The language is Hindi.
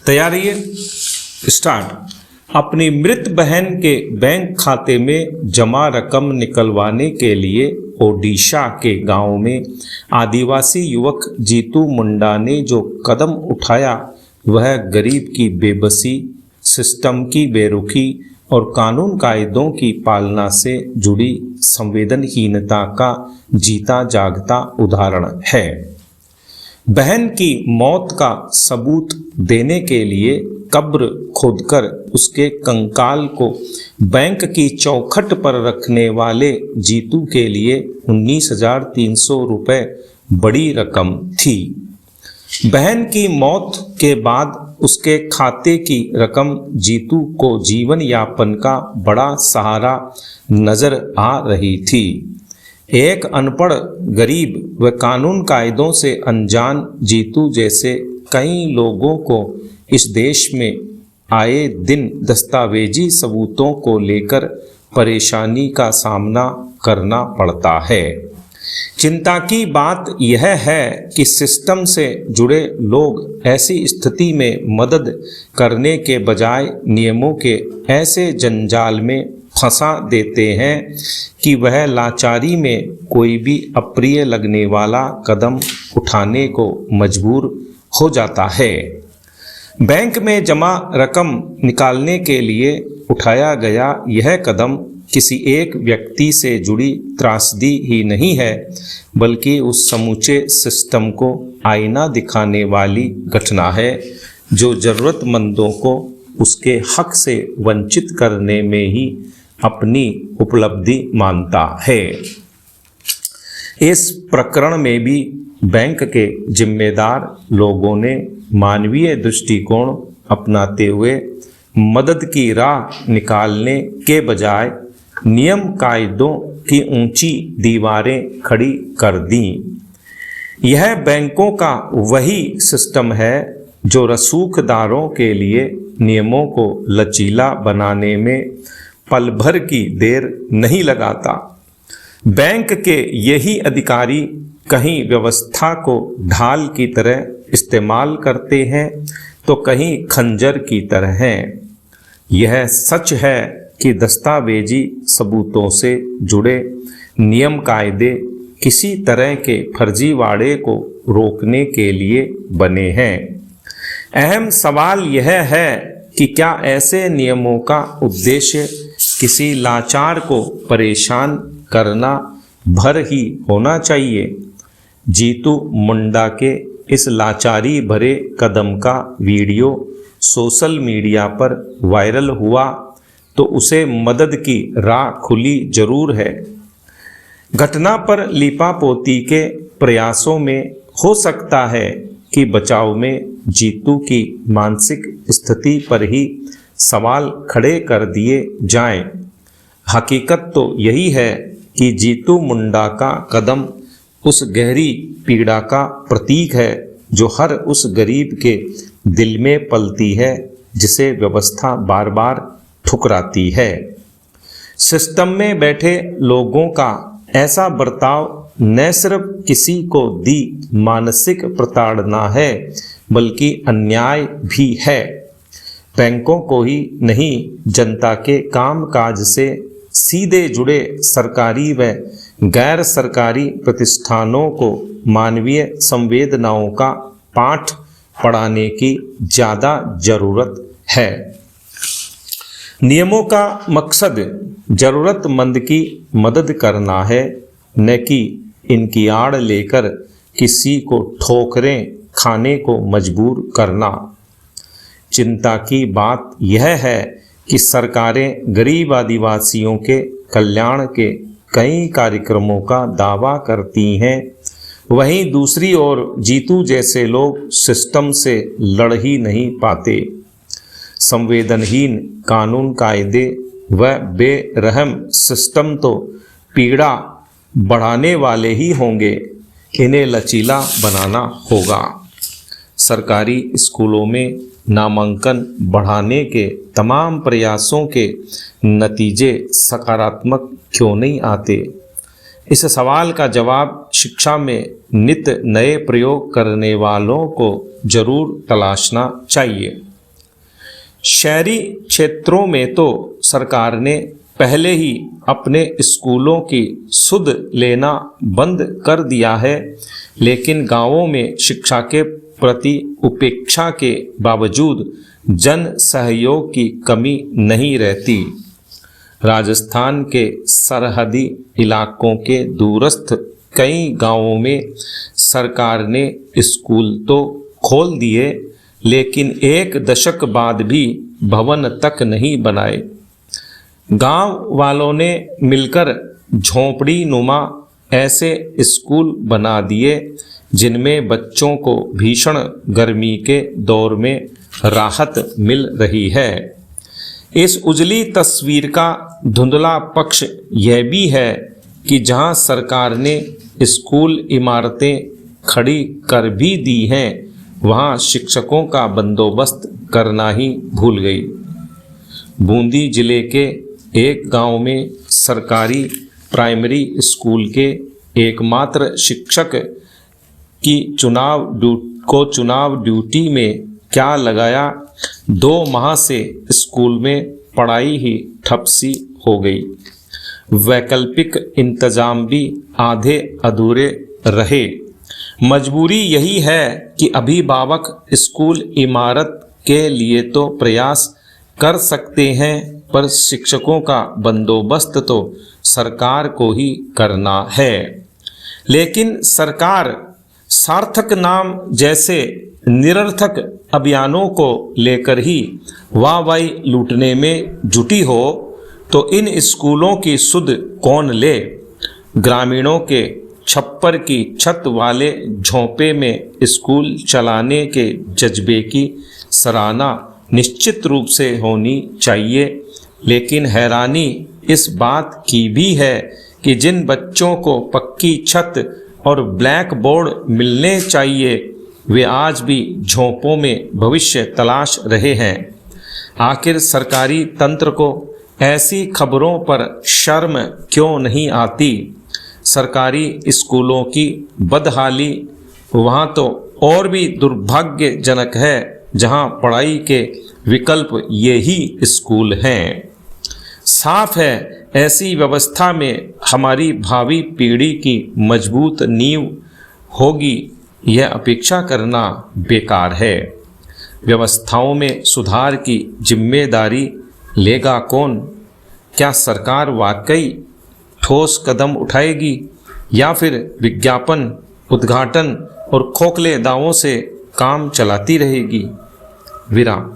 तैयारी है, स्टार्ट। अपनी मृत बहन के बैंक खाते में जमा रकम निकलवाने के लिए ओडिशा के गांव में आदिवासी युवक जीतू मुंडा ने जो कदम उठाया वह गरीब की बेबसी, सिस्टम की बेरुखी और कानून कायदों की पालना से जुड़ी संवेदनहीनता का जीता जागता उदाहरण है। बहन की मौत का सबूत देने के लिए कब्र खोदकर उसके कंकाल को बैंक की चौखट पर रखने वाले जीतू के लिए 19,300 रुपये बड़ी रकम थी। बहन की मौत के बाद उसके खाते की रकम जीतू को जीवन यापन का बड़ा सहारा नजर आ रही थी। एक अनपढ़, गरीब व कानून कायदों से अनजान जीतू जैसे कई लोगों को इस देश में आए दिन दस्तावेजी सबूतों को लेकर परेशानी का सामना करना पड़ता है। चिंता की बात यह है कि सिस्टम से जुड़े लोग ऐसी स्थिति में मदद करने के बजाय नियमों के ऐसे जंजाल में फंसा देते हैं कि वह लाचारी में कोई भी अप्रिय लगने वाला कदम उठाने को मजबूर हो जाता है। बैंक में जमा रकम निकालने के लिए उठाया गया यह कदम किसी एक व्यक्ति से जुड़ी त्रासदी ही नहीं है, बल्कि उस समूचे सिस्टम को आईना दिखाने वाली घटना है जो ज़रूरतमंदों को उसके हक से वंचित करने में ही अपनी उपलब्धि मानता है। इस प्रकरण में भी बैंक के जिम्मेदार लोगों ने मानवीय दृष्टिकोण अपनाते हुए मदद की राह निकालने के बजाय नियम कायदों की ऊंची दीवारें खड़ी कर दी। यह बैंकों का वही सिस्टम है जो रसूखदारों के लिए नियमों को लचीला बनाने में पल भर की देर नहीं लगाता। बैंक के यही अधिकारी कहीं व्यवस्था को ढाल की तरह इस्तेमाल करते हैं तो कहीं खंजर की तरह हैं। यह सच है कि दस्तावेजी सबूतों से जुड़े नियम कायदे किसी तरह के फर्जीवाड़े को रोकने के लिए बने हैं। अहम सवाल यह है कि क्या ऐसे नियमों का उद्देश्य किसी लाचार को परेशान करना भर ही होना चाहिए? जीतू मुंडा के इस लाचारी भरे कदम का वीडियो सोशल मीडिया पर वायरल हुआ तो उसे मदद की राह खुली जरूर है। घटना पर लीपापोती के प्रयासों में हो सकता है कि बचाव में जीतू की मानसिक स्थिति पर ही सवाल खड़े कर दिए जाएं। हकीकत तो यही है कि जीतू मुंडा का कदम उस गहरी पीड़ा का प्रतीक है जो हर उस गरीब के दिल में पलती है जिसे व्यवस्था बार बार ठुकराती है। सिस्टम में बैठे लोगों का ऐसा बर्ताव न सिर्फ किसी को दी मानसिक प्रताड़ना है बल्कि अन्याय भी है। बैंकों को ही नहीं, जनता के कामकाज से सीधे जुड़े सरकारी व गैर सरकारी प्रतिष्ठानों को मानवीय संवेदनाओं का पाठ पढ़ाने की ज़्यादा ज़रूरत है। नियमों का मकसद ज़रूरतमंद की मदद करना है, न कि इनकी आड़ लेकर किसी को ठोकरें खाने को मजबूर करना। चिंता की बात यह है कि सरकारें गरीब आदिवासियों के कल्याण के कई कार्यक्रमों का दावा करती हैं, वहीं दूसरी ओर जीतू जैसे लोग सिस्टम से लड़ ही नहीं पाते। संवेदनहीन कानून कायदे व बेरहम सिस्टम तो पीड़ा बढ़ाने वाले ही होंगे, इन्हें लचीला बनाना होगा। सरकारी स्कूलों में नामांकन बढ़ाने के तमाम प्रयासों के नतीजे सकारात्मक क्यों नहीं आते? इस सवाल का जवाब शिक्षा में नित नए प्रयोग करने वालों को जरूर तलाशना चाहिए। शहरी क्षेत्रों में तो सरकार ने पहले ही अपने स्कूलों की सुध लेना बंद कर दिया है, लेकिन गांवों में शिक्षा के प्रति उपेक्षा के बावजूद जन सहयोग की कमी नहीं रहती। राजस्थान के सरहदी इलाकों के दूरस्थ कई गांवों में सरकार ने स्कूल तो खोल दिए, लेकिन एक दशक बाद भी भवन तक नहीं बनाए। गांव वालों ने मिलकर झोंपड़ी नुमा ऐसे स्कूल बना दिए जिनमें बच्चों को भीषण गर्मी के दौर में राहत मिल रही है। इस उजली तस्वीर का धुंधला पक्ष यह भी है कि जहां सरकार ने स्कूल इमारतें खड़ी कर भी दी हैं, वहां शिक्षकों का बंदोबस्त करना ही भूल गई। बूंदी जिले के एक गांव में सरकारी प्राइमरी स्कूल के एकमात्र शिक्षक की चुनाव ड्यूटी में क्या लगाया, 2 माह से स्कूल में पढ़ाई ही ठप सी हो गई। वैकल्पिक इंतजाम भी आधे अधूरे रहे। मजबूरी यही है कि अभिभावक स्कूल इमारत के लिए तो प्रयास कर सकते हैं, पर शिक्षकों का बंदोबस्त तो सरकार को ही करना है। लेकिन सरकार सार्थक नाम जैसे निरर्थक अभियानों को लेकर ही वाहवाही लूटने में जुटी हो तो इन स्कूलों की सुध कौन ले। ग्रामीणों के छप्पर की छत वाले झोंपे में स्कूल चलाने के जज्बे की सराहना निश्चित रूप से होनी चाहिए, लेकिन हैरानी इस बात की भी है कि जिन बच्चों को पक्की छत और ब्लैक बोर्ड मिलने चाहिए, वे आज भी झोंपों में भविष्य तलाश रहे हैं। आखिर सरकारी तंत्र को ऐसी खबरों पर शर्म क्यों नहीं आती। सरकारी स्कूलों की बदहाली वहाँ तो और भी दुर्भाग्यजनक है, जहाँ पढ़ाई के विकल्प यही स्कूल हैं। साफ है, ऐसी व्यवस्था में हमारी भावी पीढ़ी की मजबूत नींव होगी, यह अपेक्षा करना बेकार है। व्यवस्थाओं में सुधार की जिम्मेदारी लेगा कौन? क्या सरकार वाकई ठोस कदम उठाएगी या फिर विज्ञापन, उद्घाटन और खोखले दावों से काम चलाती रहेगी? विराम।